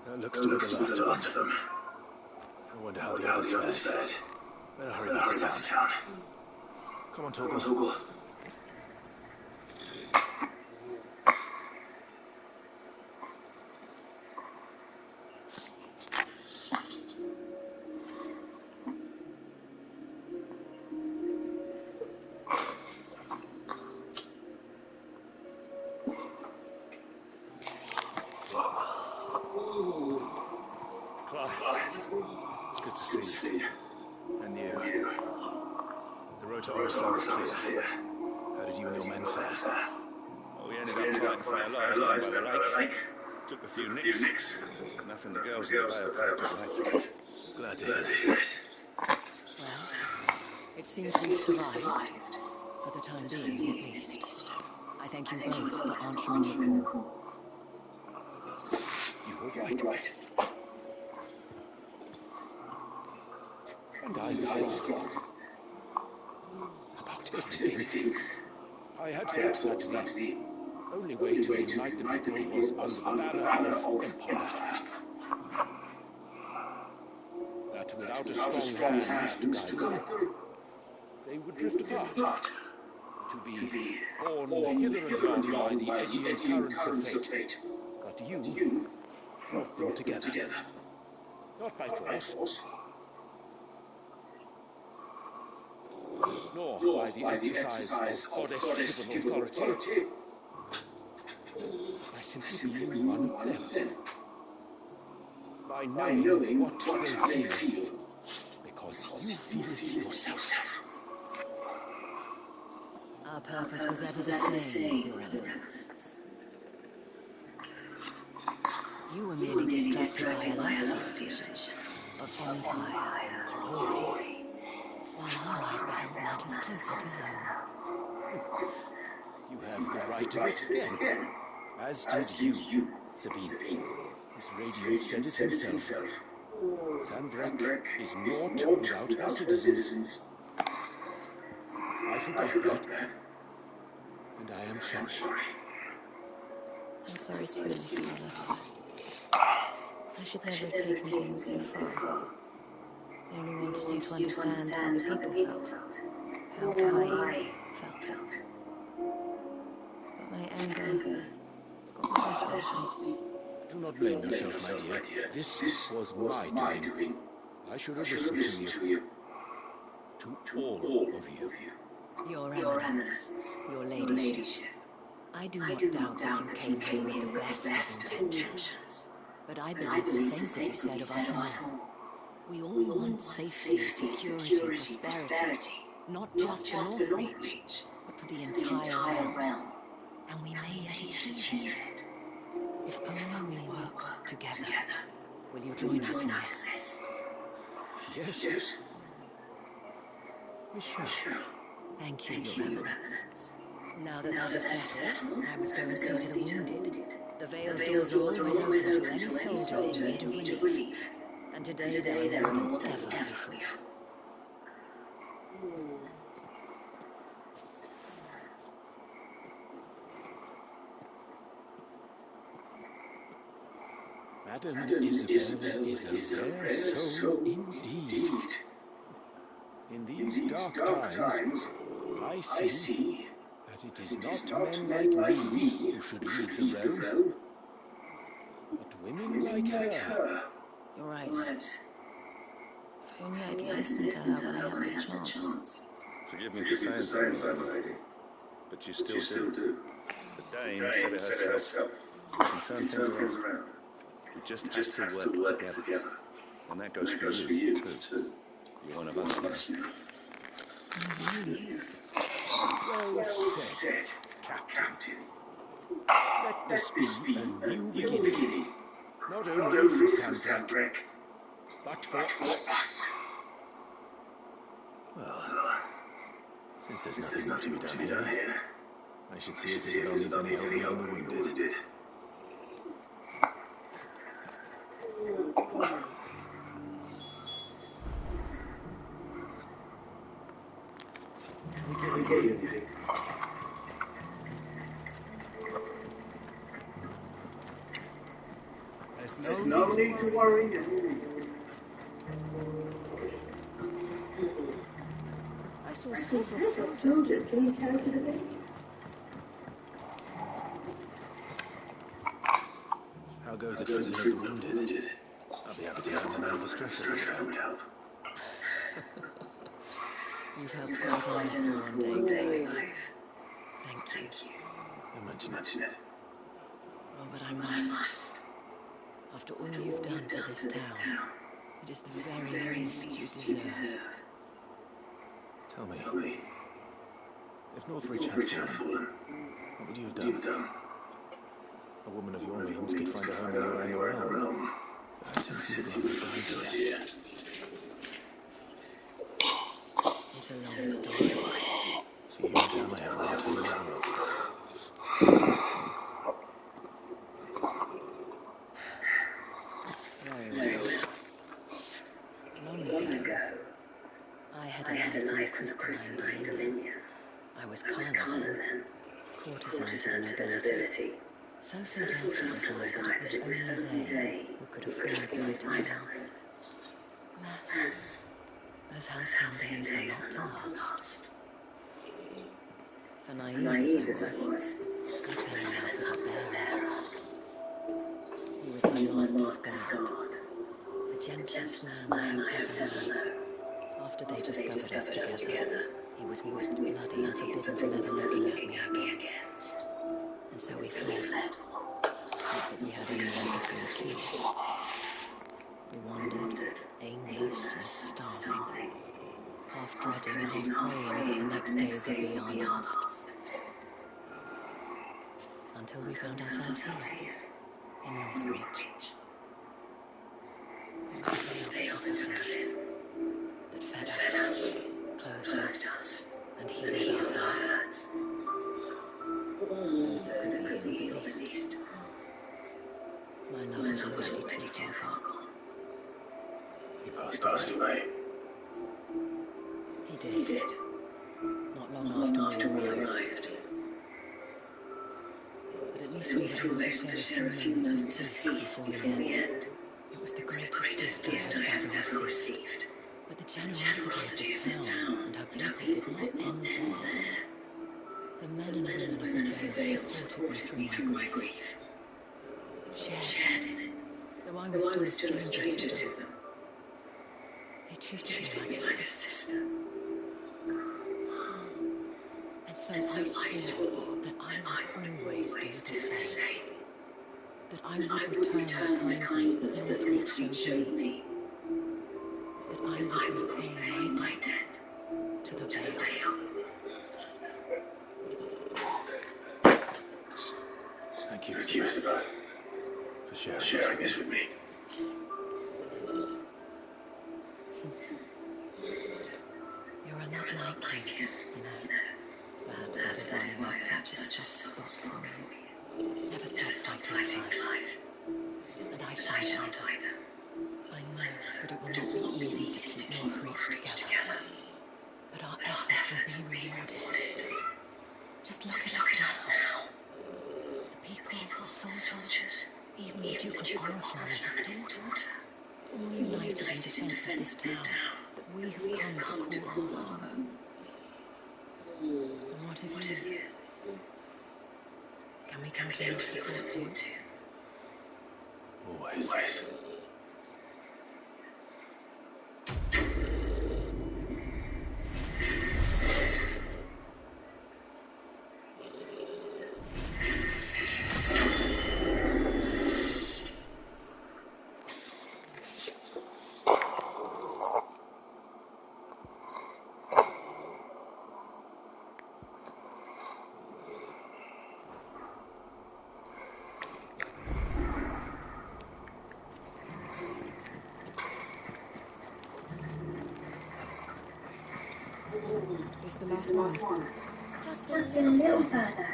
That looks to be the last of them. I wonder how the others fared. Better hurry back to town. Come on, Torgal. It's good to see you. And you. The road to Oriflamme is clear. How did you and your men fare? Oh, we ended up fighting for our lives down by the lake. Took a few nicks. Nothing the girls in the Vale could have liked. Glad to hear it. Well, it seems we've survived. For the time being, at least. I thank you both for answering the call. You were right. And I was wrong. About everything. I had felt that the only way to unite the people was under the banner of empire. That without a strong hand to guide them, they would drift apart. To be borne hither and yon by the eddying currents of fate. But you brought them together. Not by force, nor by the exercise of goddess-given authority. I simply being one of them. By knowing what they feel, because you feel it yourself. Our purpose was ever the same, Your Eminence. You were merely distracted by a lofty vision of empire and glory, while our eyes beheld matters closer to home. You have the right of it again, as did you, Sabine. His radiance said it himself. Sanbreque is naught without her citizens. I forgot that, and I am sorry. I'm sorry too, Mother. I should never have taken things so far. I only wanted you to understand how the people felt. How I felt. But my anger got the best of me. Do not blame yourself, my dear. This was my doing. I should have listened to you. To all of you. Your Eminence, your Ladyship. I do not doubt that you came here with the best of intentions. But I believe the same could be said of us all. We all want safety, security, prosperity. Not just for Northreach, but for the entire realm. And we may yet achieve it. If only we work together. Will you join us in this? Yes. We shall. Thank you, Your Eminence. Now that that is settled, I must go and see to the wounded. The Vale's doors are always open to any soldier in need of relief. And today they are more than ever before. Madame Isabel is a rare soul indeed. In these dark times, I see that it is not men like me who should lead the realm, but women like her. You're right. If only I'd listened to her when I had the chance. Forgive me for saying so, lady, but you still do. The Dame said it herself. You can turn things around. We just have to work together. And that goes for you, too. You're one of us now. Well said, Captain. Let this be a new beginning. Not only for Sanbreque, but for us. Well, since there's nothing more to be done here, I should see if Isabel needs any help beyond the wounded. There's no need to worry. I saw Several soldiers. Can you tell to the gate? How goes the treatment of the wounded? I'll be happy to have them out of a stretcher if it would help. You've helped quite enough for one day, Clive. Thank you. Don't mention it. Oh, but I must. After all you've done for this town, it is the very least you deserve. Tell me, if Northreach had fallen, what would you have done? A woman of your means could find a home anywhere in the realm, but I sense you would rather die here. It's a long story. So you down I have right to the world. Very well. Long ago, I had a life in the crystalline dominion. I was Carnival, courtesans of the nobility. So sought after was I that it was only they who could afford my time. Alas, those halcyon days were not to last. For naive as I was, I fell in love with a bearer. He was my master's guard, the gentlest man I have ever known. After they discovered us together, he was whipped bloody and forbidden from ever looking at me again. And so we fled. Not that we had any other flee to. We wandered, aimless and starving, half dreading, half praying that the next day would be our last. Until we found ourselves here, in Northreach. It was the veil that took us in, that fed us, clothed us, and healed our hurts. Those that could be healed at least. My love was already too far gone. He passed away. He did. Not long after we arrived. But at least we were able to share a few moments of peace before the end. It was the greatest gift I have ever received. But the generosity of this town and our people did not end there. The men and women of the Vale supported me through my grief. Shared in it, though I was still a stranger to them. They treated me like a sister. And so I swore that I would always do the same. That I would return the kindness that Northreach showed me. That I would repay my debt to the Vale. Thank you, Isabel, for sharing this with me. You're a lot like him, you know. Perhaps that is why you have such a soft spot for me. Never stop fighting, Clive. And I shall either. I know that it will not be easy to keep Northreach together. But our efforts will be rewarded. Just look at us now. The people, the soldiers, even the Duke of Oriflamme and his daughter, all united in defense of this town that we have come to call our home. And what of you? Can we come to your support too? Always. It's the last one. Just a little further.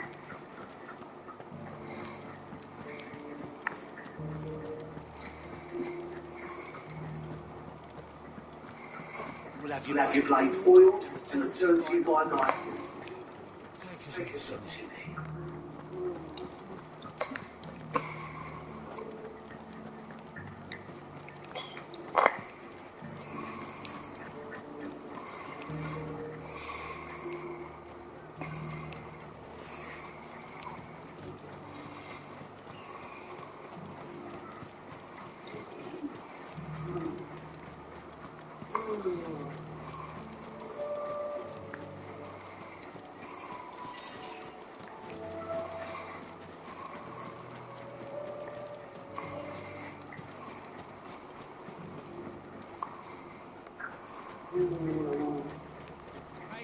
We'll have your blades oiled and returned to you by night. Take yourself, Shinny.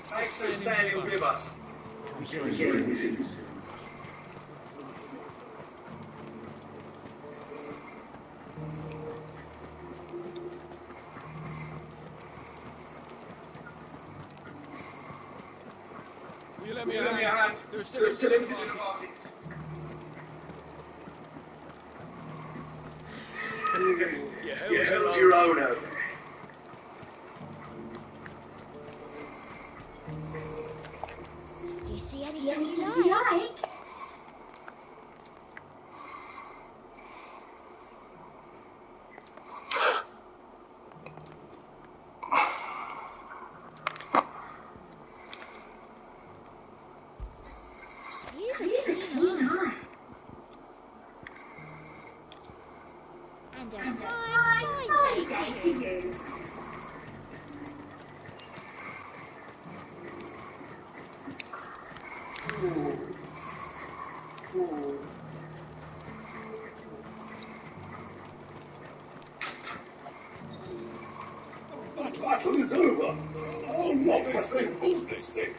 Thanks for standing with us. I'm sure you. Will you lend me a hand? There's still empty deposits. You held your own out. Do you see anything you like? He's a keen eye. And a fine day to you. Battle is over. I'll not mistake this thing.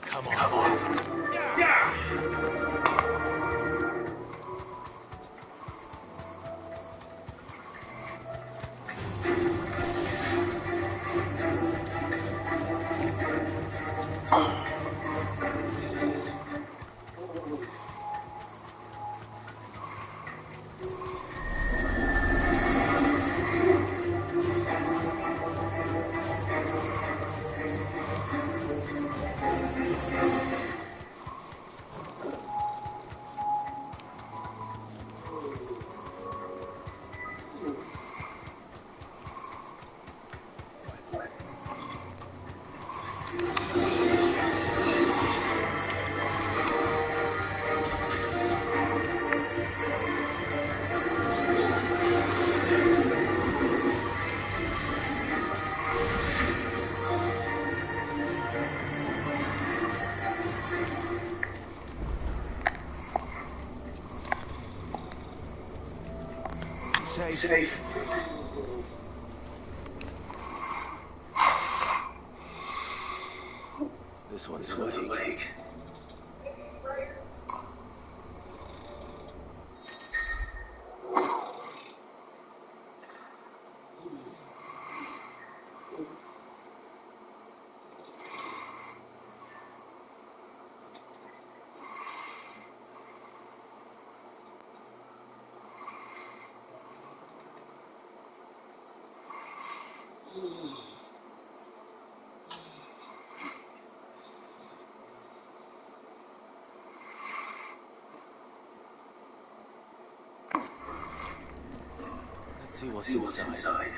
Come on. Safe. This one's awake. Let's see what's inside.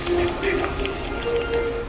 Bigger.